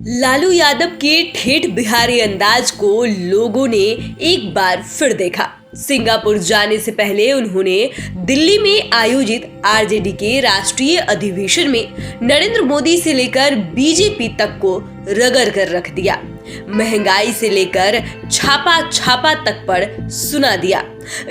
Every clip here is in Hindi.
लालू यादव के ठेठ बिहारी अंदाज को लोगों ने एक बार फिर देखा। सिंगापुर जाने से पहले उन्होंने दिल्ली में आयोजित आरजेडी के राष्ट्रीय अधिवेशन में नरेंद्र मोदी से लेकर बीजेपी तक को रगड़ कर रख दिया। महंगाई से लेकर छापा छापा तक पर सुना दिया।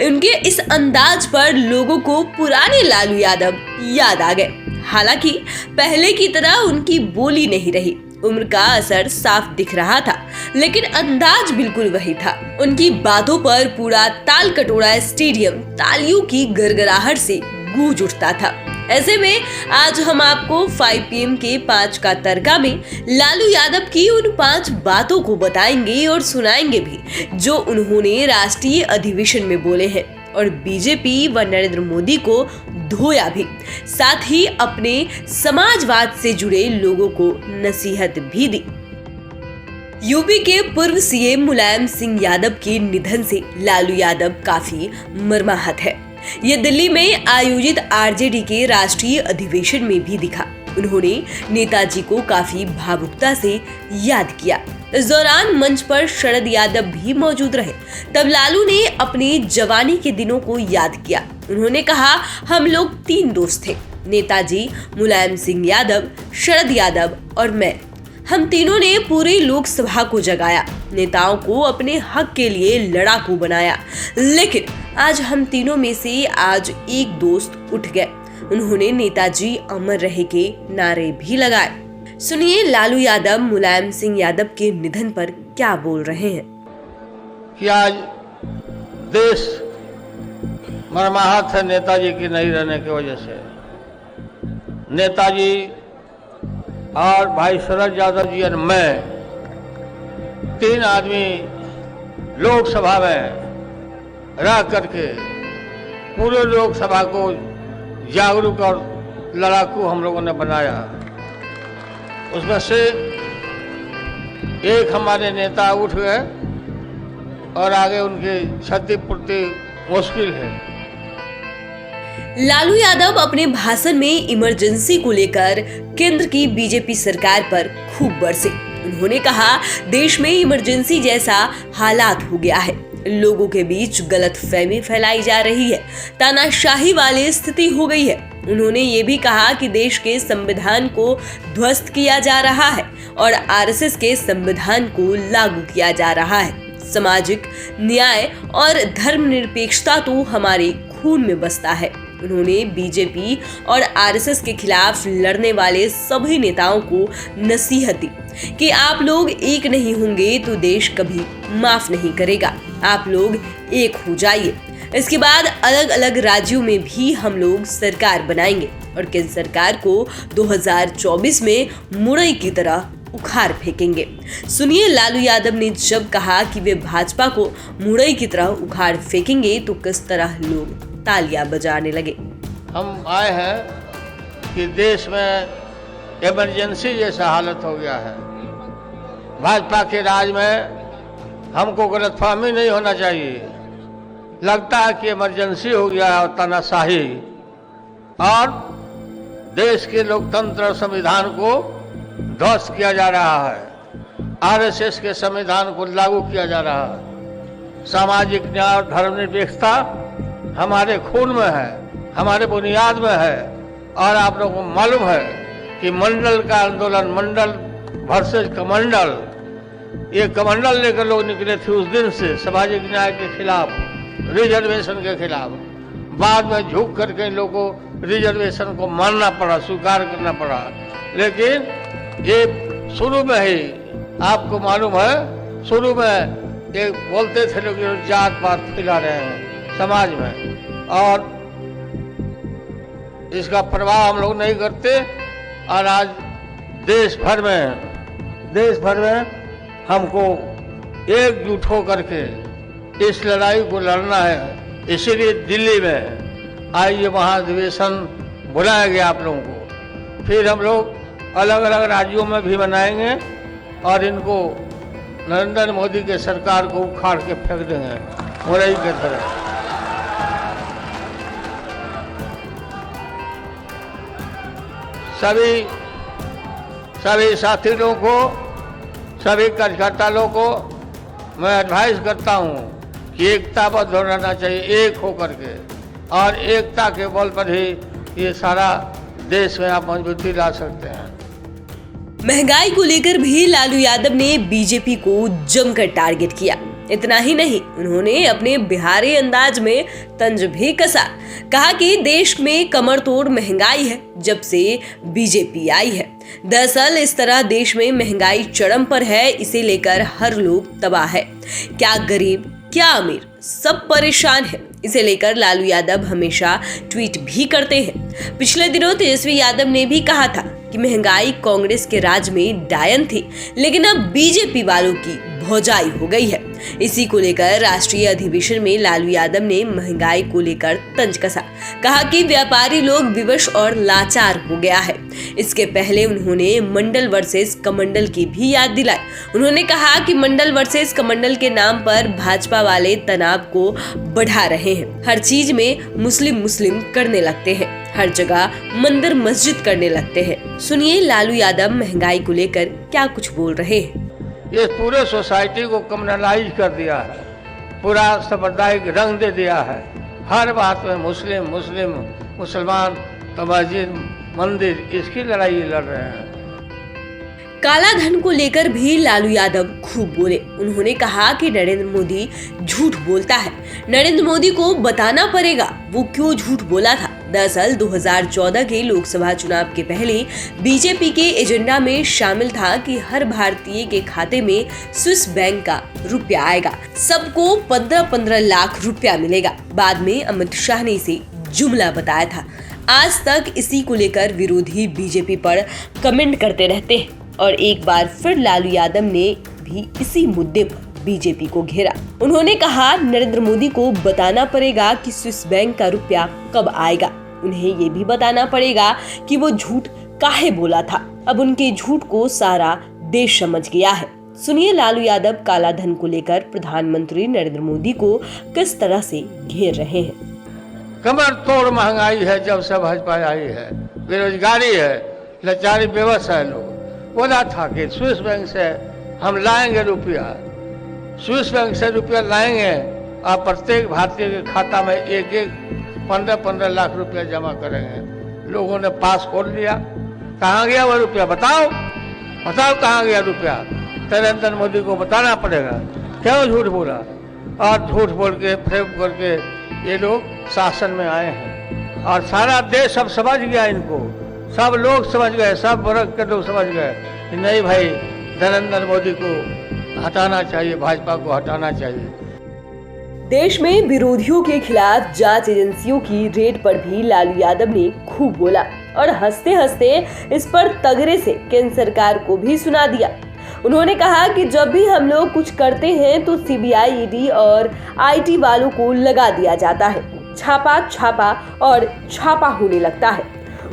उनके इस अंदाज पर लोगों को पुराने लालू यादव याद आ गए। हालांकि पहले की तरह उनकी बोली नहीं रही, उम्र का असर साफ दिख रहा था, लेकिन अंदाज बिल्कुल वही था। उनकी बातों पर पूरा ताल कटोरा स्टेडियम तालियों की गड़गड़ाहट से गूंज उठता था। ऐसे में आज हम आपको 5 PM के 5 का तड़का में लालू यादव की उन 5 बातों को बताएंगे और सुनाएंगे भी, जो उन्होंने राष्ट्रीय अधिवेशन में बोले हैं और बीजेपी व नरेंद्र मोदी को धोया भी, साथ ही अपने समाजवाद से जुड़े लोगों को नसीहत भी दी। यूपी के पूर्व सीएम मुलायम सिंह यादव के निधन से लालू यादव काफी मर्माहत है। ये दिल्ली में आयोजित आरजेडी के राष्ट्रीय अधिवेशन में भी दिखा। उन्होंने नेताजी को काफी भावुकता से याद किया। इस दौरान मंच पर शरद यादव भी मौजूद रहे। तब लालू ने अपनी जवानी के दिनों को याद किया। उन्होंने कहा, हम लोग 3 दोस्त थे, नेताजी, मुलायम सिंह यादव, शरद यादव और मैं। हम तीनों ने पूरी लोकसभा को जगाया, नेताओं को अपने हक के लिए लड़ाकू बनाया। लेकिन आज हम तीनों में से आज एक दोस्त उठ गए। उन्होंने नेताजी अमर रहे के नारे भी लगाए। सुनिए लालू यादव मुलायम सिंह यादव के निधन पर क्या बोल रहे हैं। कि आज देश मर्माहत है नेताजी की नहीं रहने की वजह से। नेताजी और भाई शरद यादव जी और मैं 3 आदमी लोकसभा में रह करके पूरे लोकसभा को जागरूक और लड़ाकू हम लोगों ने बनाया। उसमें से एक हमारे नेता उठ गए और आगे उनकी क्षतिपूर्ति मुश्किल है। लालू यादव अपने भाषण में इमरजेंसी को लेकर केंद्र की बीजेपी सरकार पर खूब बरसे। उन्होंने कहा, देश में इमरजेंसी जैसा हालात हो गया है, लोगों के बीच गलतफहमी फैलाई जा रही है, तानाशाही वाली स्थिति हो गई है। उन्होंने ये भी कहा कि देश के संविधान को ध्वस्त किया जा रहा है और आरएसएस के संविधान को लागू किया जा रहा है। सामाजिक न्याय और धर्मनिरपेक्षता तो हमारे खून में बसता है। उन्होंने बीजेपी और आरएसएस के खिलाफ लड़ने वाले सभी नेताओं को नसीहत दी कि आप लोग एक नहीं होंगे तो देश कभी माफ नहीं करेगा। आप लोग एक हो जाइए। इसके बाद अलग अलग राज्यों में भी हम लोग सरकार बनाएंगे और केंद्र सरकार को 2024 में मुरई की तरह उखाड़ फेंकेंगे। सुनिए लालू यादव ने जब कहा कि वे भाजपा को मुरई की तरह उखाड़ फेंकेंगे तो किस तरह लोग तालियां बजाने लगे। हम आए हैं कि देश में इमरजेंसी जैसा हालत हो गया है। भाजपा के राज में हमको गलतफहमी नहीं होना चाहिए। लगता है कि इमरजेंसी हो गया है और तानाशाही, और देश के लोकतंत्र और संविधान को ध्वस्त किया जा रहा है। आरएसएस के संविधान को लागू किया जा रहा है। सामाजिक न्याय और धर्मनिरपेक्षता हमारे खून में है, हमारे बुनियाद में है। और आप लोगों को मालूम है कि मंडल का आंदोलन, मंडल वर्सेस कमंडल, ये कमंडल लेकर लोग निकले थे उस दिन से सामाजिक न्याय के खिलाफ, रिजर्वेशन के खिलाफ। बाद में झुक करके लोगों को रिजर्वेशन को मानना पड़ा, स्वीकार करना पड़ा। लेकिन ये शुरू में ही आपको मालूम है, शुरू में ये बोलते थे लोग जात पात फैला रहे हैं समाज में, और इसका प्रभाव हम लोग नहीं करते। और आज देश भर में हमको एकजुट होकर के इस लड़ाई को लड़ना है। इसीलिए दिल्ली में आज ये महाधिवेशन बुलाया गया आप लोगों को। फिर हम लोग अलग अलग राज्यों में भी मनाएंगे और इनको नरेंद्र मोदी के सरकार को उखाड़ के फेंक देंगे मुरई की तरह। सभी साथी लोगों को सभी कार्यकर्ता लोगों को मैं एडवाइस करता हूँ कि एकताबद्ध रहना चाहिए, एक होकर के, और एकता के बल पर ही ये सारा देश में आप मजबूती ला सकते हैं। महंगाई को लेकर भी लालू यादव ने बीजेपी को जमकर टारगेट किया। इतना ही नहीं, उन्होंने अपने बिहारी अंदाज में तंज भी कसा। कहा कि देश में कमर तोड़ महंगाई है जब से बीजेपी आई है। दरअसल इस तरह देश में महंगाई चरम पर है, इसे लेकर हर लोग तबाह है। क्या गरीब क्या अमीर, सब परेशान है। इसे लेकर लालू यादव हमेशा ट्वीट भी करते हैं। पिछले दिनों तेजस्वी यादव ने भी कहा था कि महंगाई कांग्रेस के राज में डायन थी, लेकिन अब बीजेपी वालों की भौजाई हो गई है। इसी को लेकर राष्ट्रीय अधिवेशन में लालू यादव ने महंगाई को लेकर तंज कसा। कहा कि व्यापारी लोग विवश और लाचार हो गया है। इसके पहले उन्होंने मंडल वर्सेस कमंडल की भी याद दिलाई। उन्होंने कहा कि मंडल वर्सेस कमंडल के नाम पर भाजपा वाले तनाव को बढ़ा रहे हैं। हर चीज में मुस्लिम करने लगते हैं, हर जगह मंदिर मस्जिद करने लगते हैं। सुनिए लालू यादव महंगाई को लेकर क्या कुछ बोल रहे हैं। ये पूरे सोसाइटी को कम्युनलाइज कर दिया है, पूरा सांप्रदायिक रंग दे दिया है। हर बात में मुसलमान तो मस्जिद मंदिर, इसकी लड़ाई लड़ रहे हैं। काला धन को लेकर भी लालू यादव खूब बोले। उन्होंने कहा कि नरेंद्र मोदी झूठ बोलता है, नरेंद्र मोदी को बताना पड़ेगा वो क्यों झूठ बोला था। दरअसल 2014 के लोकसभा चुनाव के पहले बीजेपी के एजेंडा में शामिल था कि हर भारतीय के खाते में स्विस बैंक का रुपया आएगा, सबको 15-15 लाख रुपया मिलेगा। बाद में अमित शाह ने इसे जुमला बताया था। आज तक इसी को लेकर विरोधी बीजेपी पर कमेंट करते रहते हैं और एक बार फिर लालू यादव ने भी इसी मुद्दे पर बीजेपी को घेरा। उन्होंने कहा नरेंद्र मोदी को बताना पड़ेगा कि स्विस बैंक का रुपया कब आएगा। उन्हें ये भी बताना पड़ेगा कि वो झूठ काहे बोला था। अब उनके झूठ को सारा देश समझ गया है। सुनिए लालू यादव काला धन को लेकर प्रधानमंत्री नरेंद्र मोदी को किस तरह से घेर रहे हैं। कमर तोड़ महंगाई है जब से भाजपा आई है, बेरोजगारी है, लाचारी बेबस है। लोग बोला था कि स्विस बैंक से हम लाएंगे रुपया, स्विस बैंक से रुपया लाएंगे और प्रत्येक भारतीय के खाता में एक 15-15 लाख रुपया जमा करेंगे। लोगों ने पास खोल लिया। कहाँ गया वो रुपया? बताओ कहाँ गया रुपया? नरेंद्र मोदी को बताना पड़ेगा क्यों झूठ बोला। और झूठ बोल के फ्रेम करके ये लोग शासन में आए हैं और सारा देश अब समझ गया इनको। सब लोग समझ गए, सब वर्ग के लोग समझ गए कि नहीं भाई, नरेंद्र मोदी को हटाना चाहिए, भाजपा को हटाना चाहिए। देश में विरोधियों के खिलाफ जांच एजेंसियों की रेड पर भी लालू यादव ने खूब बोला और हंसते हंसते इस पर तगड़े से केंद्र सरकार को भी सुना दिया। उन्होंने कहा कि जब भी हम लोग कुछ करते हैं तो सीबीआई, ईडी और आईटी वालों को लगा दिया जाता है। छापा और छापा होने लगता है।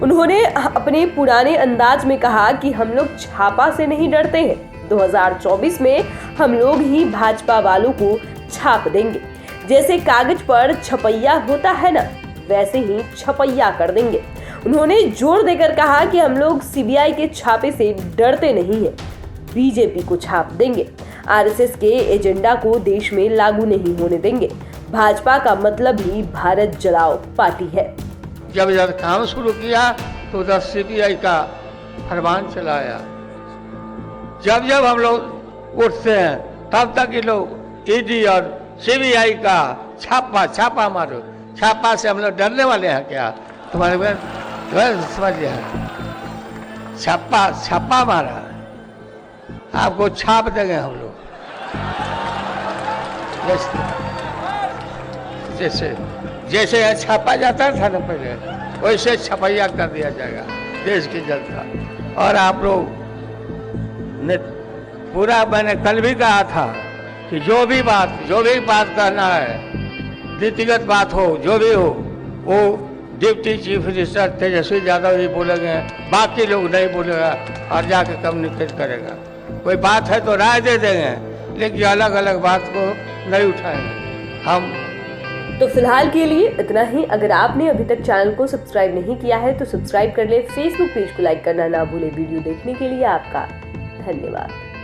उन्होंने अपने पुराने अंदाज में कहा कि हम लोग छापा से नहीं डरते हैं। 2024 में हम लोग ही भाजपा वालों को छाप देंगे। जैसे कागज पर छपैया होता है ना, वैसे ही छपैया कर देंगे। उन्होंने जोर देकर कहा कि हम लोग सीबीआई के छापे से डरते नहीं हैं, बीजेपी को छाप देंगे। आरएसएस के एजेंडा को देश में लागू नहीं होने देंगे। भाजपा का मतलब ही भारत जलाओ पार्टी है। जब इधर काम शुरू किया तो उधर सीबीआई का फरमान चलाया। जब हम लोग उठते हैं तब तक ये लोग ईडी और सीबीआई का छापा मारो। छापा से हम लोग डरने वाले हैं क्या? तुम्हारे समझ गया, छापा मारा, आपको छाप देंगे हम लोग। जैसे छापा जाता था ना पहले, वैसे छपैया कर दिया जाएगा देश की जनता। और आप लोग ने पूरा, मैंने कल भी कहा था कि जो भी बात करना है, नीतिगत बात हो, जो भी हो, वो deputy chief minister Tejashwi Yadav ji बोलेंगे, बाकी लोग नहीं बोलेगा और जाके कम्युनिकेट करेगा। कोई बात है तो राय दे देंगे, लेकिन अलग अलग बात को नहीं उठाएंगे हम। तो फिलहाल के लिए इतना ही। अगर आपने अभी तक चैनल को सब्सक्राइब नहीं किया है तो सब्सक्राइब कर ले। फेसबुक पेज को लाइक करना ना भूले। वीडियो देखने के लिए आपका धन्यवाद।